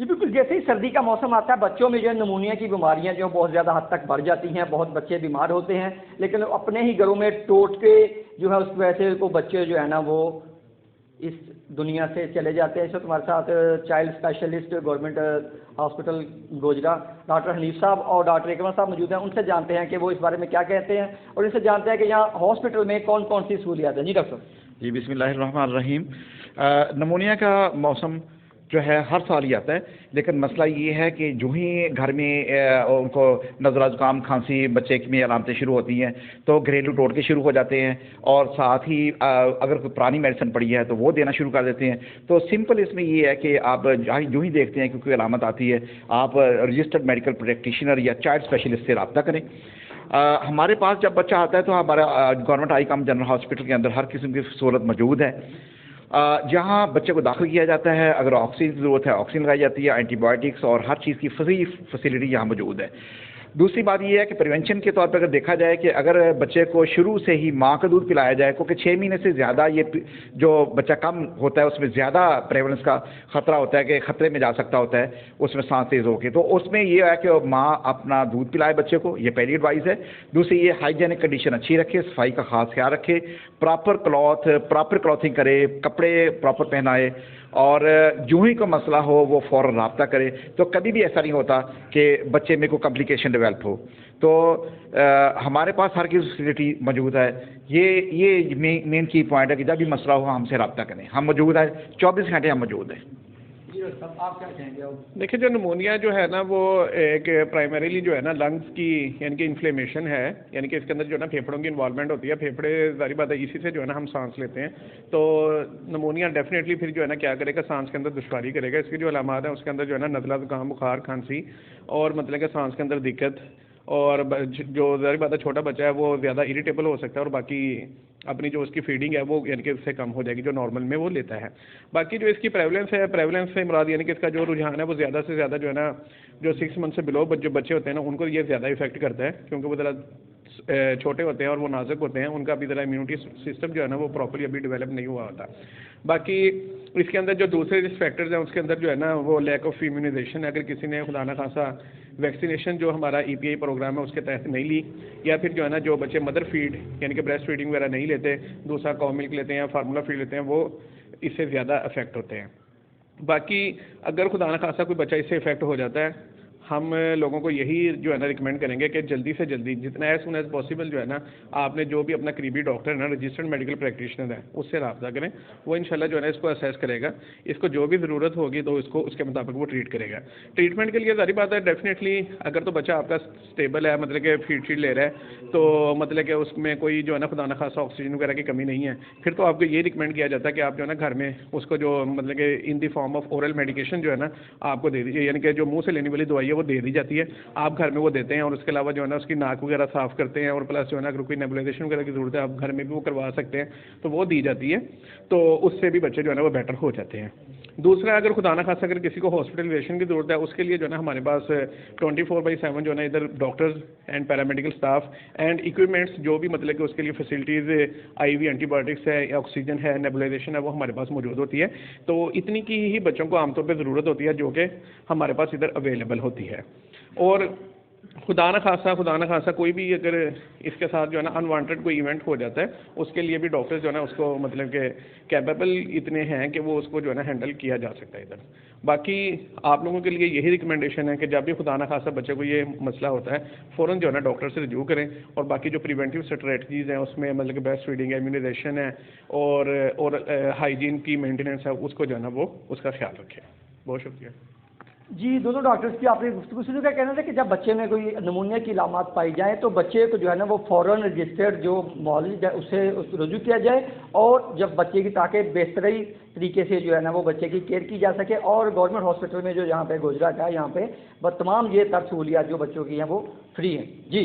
جی بالکل، جیسے ہی سردی کا موسم آتا ہے بچوں میں جو ہے نمونیا کی بیماریاں جو بہت زیادہ حد تک بڑھ جاتی ہیں، بہت بچے بیمار ہوتے ہیں، لیکن اپنے ہی گھروں میں ٹوٹکے جو ہے اس کی وجہ سے کو بچے جو ہے نا وہ اس دنیا سے چلے جاتے ہیں۔ اس وقت ہمارے ساتھ child specialist government hospital Gojra doctor Hanif صاحب اور ڈاکٹر اکمل صاحب موجود ہیں، ان سے جانتے ہیں کہ وہ اس بارے میں کیا کہتے ہیں اور ان سے جانتے ہیں کہ یہاں ہاسپٹل میں کون کون سی سہولیات ہیں۔ جی ڈاکٹر صاحب۔ جی بسم اللہ الرحمن الرحیم۔ نمونیا کا موسم جو ہے ہر سال ہی آتا ہے، لیکن مسئلہ یہ ہے کہ جو ہی گھر میں ان کو نزلہ زکام کھانسی بچے میں علامتیں شروع ہوتی ہیں تو گھریلو ٹوٹکے شروع ہو جاتے ہیں، اور ساتھ ہی اگر کوئی پرانی میڈیسن پڑی ہے تو وہ دینا شروع کر دیتے ہیں۔ تو سمپل اس میں یہ ہے کہ آپ جو ہی دیکھتے ہیں کہ کوئی علامت آتی ہے آپ رجسٹرڈ میڈیکل پریکٹیشنر یا چائلڈ اسپیشلسٹ سے رابطہ کریں۔ ہمارے پاس جب بچہ آتا ہے تو ہمارا گورنمنٹ آئی کام جنرل ہاسپٹل کے اندر ہر قسم کی سہولت موجود ہے، جہاں بچے کو داخل کیا جاتا ہے۔ اگر آکسیجن کی ضرورت ہے آکسیجن لگائی جاتی ہے، اینٹی بایوٹکس اور ہر چیز کی فری فیسلٹی یہاں موجود ہے۔ دوسری بات یہ ہے کہ پریونشن کے طور پہ اگر دیکھا جائے کہ اگر بچے کو شروع سے ہی ماں کا دودھ پلایا جائے، کیونکہ 6 مہینے سے زیادہ یہ جو بچہ کم ہوتا ہے اس میں زیادہ پریولنس کا خطرہ ہوتا ہے کہ خطرے میں جا سکتا ہوتا ہے، اس میں سانس تیز ہو کے، تو اس میں یہ ہے کہ ماں اپنا دودھ پلائے بچے کو، یہ پہلی ایڈوائز ہے۔ دوسری یہ ہائیجینک کنڈیشن اچھی رکھے، صفائی کا خاص خیال رکھے، پراپر کلوتھنگ کرے، کپڑے پراپر پہنائے، اور جو ہی کوئی مسئلہ ہو وہ فوراً رابطہ کرے۔ تو کبھی بھی ایسا نہیں ہوتا کہ بچے میں کوئی کمپلیکیشن ڈیولپ ہو۔ تو ہمارے پاس ہر چیز فیسلٹی موجود ہے۔ یہ مین کی پوائنٹ ہے کہ جب بھی مسئلہ ہو ہم سے رابطہ کریں، ہم موجود ہیں، 24 گھنٹے ہم موجود ہیں۔ آپ کیا کہیں گے؟ دیکھیں جو نمونیا جو ہے نا وہ ایک پرائمریلی جو ہے نا لنگس کی یعنی کہ انفلیمیشن ہے، یعنی کہ اس کے اندر جو ہے نا پھیپھڑوں کی انوالومنٹ ہوتی ہے، پھیپھڑے ظاہری بات ہے اسی سے جو ہے نا ہم سانس لیتے ہیں، تو نمونیا ڈیفینیٹلی پھر جو ہے نا کیا کرے گا، سانس کے اندر دشواری کرے گا۔ اس کی جو علامات ہیں اس کے اندر جو ہے نا نزلہ زکام بخار کھانسی اور مطلب کہ سانس کے اندر دقت، اور جو ظاہر بات ہے چھوٹا بچہ ہے وہ زیادہ اریٹیبل ہو سکتا ہے، اور باقی اپنی جو اس کی فیڈنگ ہے وہ یعنی کہ اس سے کم ہو جائے گی جو نارمل میں وہ لیتا ہے۔ باقی جو اس کی پریولنس ہے، پریولنس سے مراد یعنی کہ اس کا جو رجحان ہے وہ زیادہ سے زیادہ جو ہے نا جو 6 منتھ سے بلو جو بچے ہوتے ہیں نا ان کو یہ زیادہ افیکٹ کرتا ہے، کیونکہ وہ ذرا چھوٹے ہوتے ہیں اور وہ نازک ہوتے ہیں، ان کا ابھی ذرا امیونٹی سسٹم جو ہے نا وہ پراپرلی ابھی ڈیولپ نہیں ہوا ہوتا۔ باقی اس کے اندر جو دوسرے فیکٹرز ہیں اس کے اندر جو ہے نا وہ لیک آف امیونائزیشن، اگر کسی نے خدا نہ خاصا ویکسینیشن جو ہمارا ای پی آئی پروگرام ہے اس کے تحت نہیں لی، یا پھر جو ہے نا جو بچے مدر فیڈ یعنی کہ بریسٹ فیڈنگ وغیرہ نہیں لیتے، دوسرا کاؤ ملک لیتے ہیں یا فارمولا فیڈ لیتے ہیں، وہ اس سے زیادہ افیکٹ ہوتے ہیں۔ باقی اگر خدا نہ خاصا کوئی بچہ اس سے افیکٹ ہو جاتا ہے، ہم لوگوں کو یہی جو ہے نا ریکمینڈ کریں گے کہ جلدی سے جلدی جتنا ایز سون ایز پاسبل جو ہے نا آپ نے جو بھی اپنا قریبی ڈاکٹر ہے نا رجسٹرڈ میڈیکل پریکٹیشنر ہے اس سے رابطہ کریں، وہ انشاءاللہ جو ہے نا اس کو اسیس کرے گا، اس کو جو بھی ضرورت ہوگی تو اس کو اس کے مطابق وہ ٹریٹ کرے گا۔ ٹریٹمنٹ کے لیے ظاہری بات ہے ڈیفینیٹلی اگر تو بچہ آپ کا اسٹیبل ہے، مطلب کہ فیڈ لے رہا ہے، تو مطلب کہ اس میں کوئی جو ہے نا خدا نہ خاصا آکسیجن وغیرہ کی کمی نہیں ہے، پھر تو آپ کو یہ ریکمینڈ کیا جاتا ہے کہ آپ جو ہے نا گھر میں اس کو جو مطلب کہ ان دی فارم آف اورل میڈیکیشن جو ہے نا آپ کو دے دیجیے، یعنی کہ جو منہ سے لینے والی دوائی ہے وہ دے دی جاتی ہے، آپ گھر میں وہ دیتے ہیں، اور اس کے علاوہ جو ہے نا اس کی ناک وغیرہ صاف کرتے ہیں، اور پلس جو ہے نا اگر کوئی نیبولائزیشن وغیرہ کی ضرورت ہے آپ گھر میں بھی وہ کروا سکتے ہیں، تو وہ دی جاتی ہے، تو اس سے بھی بچے جو ہے نا وہ بیٹر ہو جاتے ہیں۔ دوسرا اگر خدا نہ خاصا اگر کسی کو ہاسپٹلائزیشن کی ضرورت ہے اس کے لیے جو ہے نا ہمارے پاس 24/7 جو ہے نا ادھر doctors and paramedical staff and equipments جو بھی مطلب کہ اس کے لیے فیسلٹیز آئی وی اینٹی بایوٹکس ہے، آکسیجن ہے، نیبولائزیشن ہے، وہ ہمارے پاس موجود ہوتی ہے۔ تو اتنی کی ہی بچوں کو عام طور پہ ضرورت ہوتی ہے جو کہ ہمارے پاس ادھر اویلیبل ہوتی ہے، اور خدا نہ خاصا کوئی بھی اگر اس کے ساتھ جو ہے نا انوانٹیڈ کوئی ایونٹ ہو جاتا ہے اس کے لیے بھی ڈاکٹر جو ہے نا اس کو مطلب کہ کیپیبل اتنے ہیں کہ وہ اس کو جو ہے نا ہینڈل کیا جا سکتا ہے ادھر۔ باقی آپ لوگوں کے لیے یہی ریکمنڈیشن ہے کہ جب بھی خدا نہ خاصا بچے کو یہ مسئلہ ہوتا ہے فوراً جو ہے نا ڈاکٹر سے رجوع کریں، اور باقی جو پریونٹیو اسٹریٹجیز ہیں اس میں مطلب کہ بیسٹ فیڈنگ ہے، امیونائزیشن ہے، اور ہائیجین کی مینٹیننس ہے، اس کو جو ہے نا وہ اس کا خیال رکھیں۔ بہت شکریہ۔ جی دونوں ڈاکٹرز کی آپ نے گفتگو سنو، کا کہنا تھا کہ جب بچے میں کوئی نمونیا کی علامات پائی جائیں تو بچے کو جو ہے نا وہ فوراً رجسٹرڈ جو معالج ہے اس سے رجوع کیا جائے، اور جب بچے کی تاکہ بہتری طریقے سے جو ہے نا وہ بچے کی کیئر کی جا سکے، اور گورنمنٹ ہاسپٹل میں جو یہاں پہ گوجرا کا یہاں پہ تمام یہ تر سہولیات جو بچوں کی ہیں وہ فری ہیں۔ جی